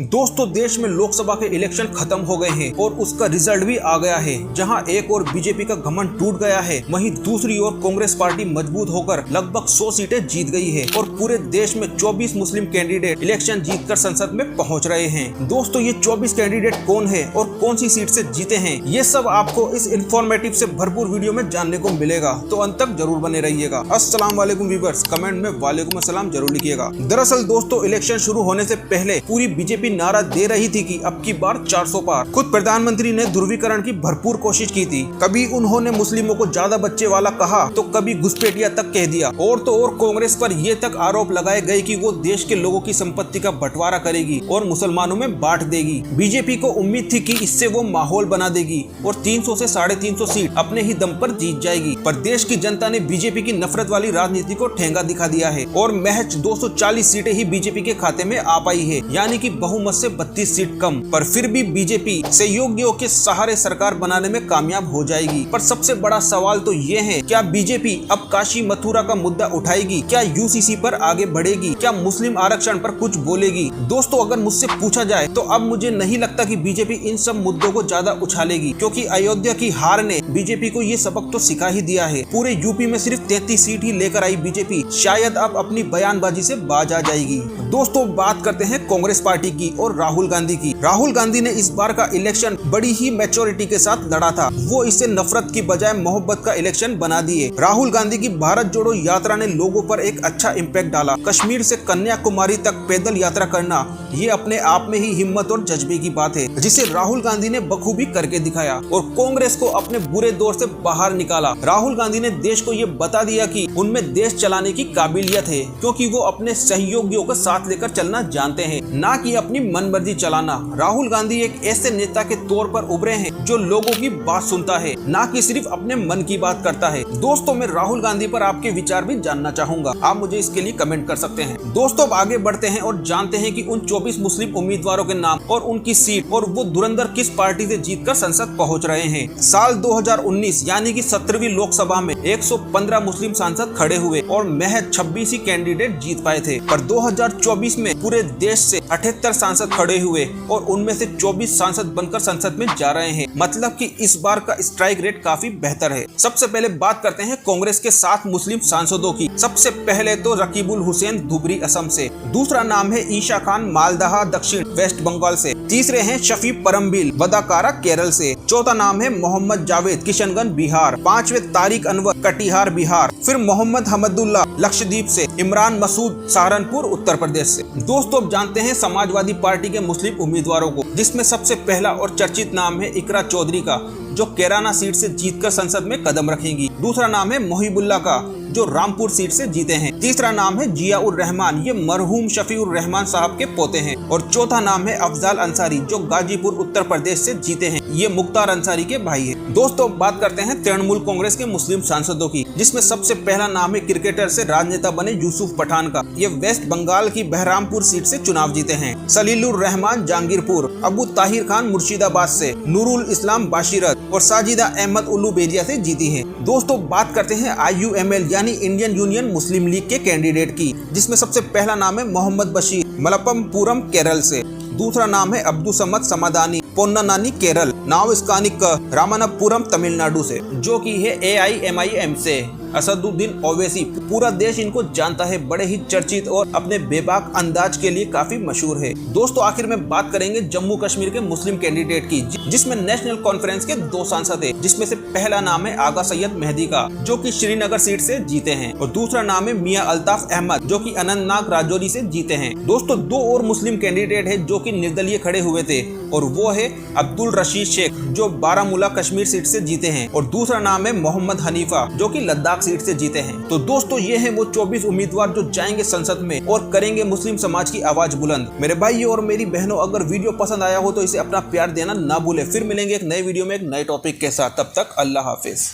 दोस्तों देश में लोकसभा के इलेक्शन खत्म हो गए हैं और उसका रिजल्ट भी आ गया है। जहां एक और बीजेपी का घमंड टूट गया है, वहीं दूसरी ओर कांग्रेस पार्टी मजबूत होकर लगभग 100 सीटें जीत गई है और पूरे देश में 24 मुस्लिम कैंडिडेट इलेक्शन जीतकर संसद में पहुंच रहे हैं। दोस्तों ये 24 कैंडिडेट कौन है और कौन सी सीट से जीते हैं, ये सब आपको इस इंफॉर्मेटिव से भरपूर वीडियो में जानने को मिलेगा, तो अंत तक जरूर बने रहिएगा। अस्सलाम वालेकुम व्यूअर्स, कमेंट में वालेकुम अस्सलाम जरूर लिखिएगा। दरअसल दोस्तों इलेक्शन शुरू होने से पहले पूरी बीजेपी नारा दे रही थी कि अब की बार 400 पार। खुद प्रधानमंत्री ने ध्रुवीकरण की भरपूर कोशिश की थी। कभी उन्होंने मुस्लिमों को ज्यादा बच्चे वाला कहा तो कभी घुसपैठिया तक कह दिया, और तो और कांग्रेस पर ये तक आरोप लगाए गए कि वो देश के लोगों की संपत्ति का बंटवारा करेगी और मुसलमानों में बांट देगी। बीजेपी को उम्मीद थी कि इससे वो माहौल बना देगी और 300 से 350 सीट अपने ही दम पर जीत जाएगी। पर देश की जनता ने बीजेपी की नफरत वाली राजनीति को ठेंगा दिखा दिया है और महज 240 सीटें ही बीजेपी के खाते में आ पाई है, यानी कि बहुमत से 32 सीट कम। पर फिर भी बीजेपी सहयोगियों के सहारे सरकार बनाने में कामयाब हो जाएगी। पर सबसे बड़ा सवाल तो ये है, क्या बीजेपी अब काशी मथुरा का मुद्दा उठाएगी? क्या यूसीसी पर आगे बढ़ेगी? क्या मुस्लिम आरक्षण पर कुछ बोलेगी? दोस्तों अगर मुझसे पूछा जाए तो अब मुझे नहीं लगता कि बीजेपी इन सब मुद्दों को ज्यादा उछालेगी, क्योंकि अयोध्या की हार ने बीजेपी को ये सबक तो सिखा ही दिया है। पूरे यूपी में सिर्फ 33 सीट ही लेकर आई बीजेपी शायद अब अपनी बयानबाजी से बाज आ जाएगी। दोस्तों बात करते हैं कांग्रेस पार्टी की और राहुल गांधी की। राहुल गांधी ने इस बार का इलेक्शन बड़ी ही मैच्योरिटी के साथ लड़ा था। वो इसे नफरत की बजाय मोहब्बत का इलेक्शन बना दिए। राहुल गांधी की भारत जोड़ो यात्रा ने लोगों पर एक अच्छा इम्पैक्ट डाला। कश्मीर से कन्याकुमारी तक पैदल यात्रा करना ये अपने आप में ही हिम्मत और जज्बे की बात है, जिसे राहुल गांधी ने बखूबी करके दिखाया और कांग्रेस को अपने बुरे दौर से बाहर निकाला। राहुल गांधी ने देश को ये बता दिया कि उनमें देश चलाने की काबिलियत है, क्योंकि वो अपने सहयोगियों को साथ लेकर चलना जानते हैं, ना कि अपनी मनमर्जी चलाना। राहुल गांधी एक ऐसे नेता के तौर पर उभरे हैं जो लोगों की बात सुनता है, ना कि सिर्फ अपने मन की बात करता है। दोस्तों मैं राहुल गांधी पर आपके विचार भी जानना चाहूंगा, आप मुझे इसके लिए कमेंट कर सकते हैं। दोस्तों अब आगे बढ़ते हैं और जानते हैं कि उन 24 मुस्लिम उम्मीदवारों के नाम और उनकी सीट और वो धुरंधर किस पार्टी से जीतकर संसद पहुंच रहे हैं। साल 2019 यानी कि 17वीं लोकसभा में 115 मुस्लिम सांसद खड़े हुए और महज 26 ही कैंडिडेट जीत पाए थे। पर 2024 में पूरे देश से 78 सांसद खड़े हुए और उनमें से 24 सांसद बनकर संसद में जा रहे हैं। मतलब कि इस बार का स्ट्राइक रेट काफी बेहतर है। सबसे पहले बात करते हैं कांग्रेस के 7 मुस्लिम सांसदों की। सबसे पहले तो रकीबुल हुसैन धुबरी असम से, दूसरा नाम है ईशा खान मालदहा दक्षिण वेस्ट बंगाल से, तीसरे हैं शफी परम्बिल बदाकारा केरल से, चौथा नाम है मोहम्मद जावेद किशनगंज बिहार, पांचवें तारिक अनवर कटिहार बिहार, फिर मोहम्मद हमदुल्ला लक्षद्वीप से, इमरान मसूद सहारनपुर उत्तर प्रदेश से। दोस्तों अब जानते हैं समाजवादी पार्टी के मुस्लिम उम्मीदवारों को, जिसमें सबसे पहला और चर्चित नाम है इकरा चौधरी का, जो कैराना सीट से जीतकर संसद में कदम रखेंगी। दूसरा नाम है मोहिबुल्ला का, जो रामपुर सीट से जीते हैं। तीसरा नाम है जिया उर रहमान, ये मरहूम शफी उर रहमान साहब के पोते हैं। और चौथा नाम है अफजाल अंसारी, जो गाजीपुर उत्तर प्रदेश से जीते हैं। ये मुख्तार अंसारी के भाई है। दोस्तों बात करते हैं तृणमूल कांग्रेस के मुस्लिम सांसदों की, जिसमें सबसे पहला नाम है क्रिकेटर से राजनेता बने यूसुफ पठान का। ये वेस्ट बंगाल की बहरामपुर सीट से चुनाव जीते हैं। सलीलुर रहमान जहांगीरपुर, अबू ताहिर खान मुर्शिदाबाद से, नूरुल इस्लाम बाशिरत और साजिदा अहमद उल्लूबेरिया से जीती है। दोस्तों बात करते हैं IUML यानी इंडियन यूनियन मुस्लिम लीग के कैंडिडेट की, जिसमें सबसे पहला नाम है मोहम्मद बशीर मलप्पुरम केरल से, दूसरा नाम है अब्दुल समद समादानी पोन्नानी केरल, नावस्कानिक रामनाथपुरम तमिलनाडु से, जो की है AIMIM से असदुद्दीन ओवैसी। पूरा देश इनको जानता है, बड़े ही चर्चित और अपने बेबाक अंदाज के लिए काफी मशहूर है। दोस्तों आखिर में बात करेंगे जम्मू कश्मीर के मुस्लिम कैंडिडेट की, जिसमें नेशनल कॉन्फ्रेंस के 2 सांसद है, जिसमें से पहला नाम है आगा सैयद मेहदी का, जो कि श्रीनगर सीट से जीते हैं, और दूसरा नाम है मियां अल्ताफ अहमद, जो कि अनंतनाग राजौरी से जीते हैं। दोस्तों 2 और मुस्लिम कैंडिडेट है जो कि निर्दलीय खड़े हुए थे, और वो है अब्दुल रशीद शेख, जो बारामूला कश्मीर सीट से जीते हैं, और दूसरा नाम है मोहम्मद हनीफा, जो कि लद्दाख सीट से जीते हैं। तो दोस्तों ये हैं वो 24 उम्मीदवार जो जाएंगे संसद में और करेंगे मुस्लिम समाज की आवाज बुलंद। मेरे भाइयों और मेरी बहनों, अगर वीडियो पसंद आया हो तो इसे अपना प्यार देना ना भूले। फिर मिलेंगे एक नए वीडियो में एक नए टॉपिक के साथ, तब तक अल्लाह हाफिज।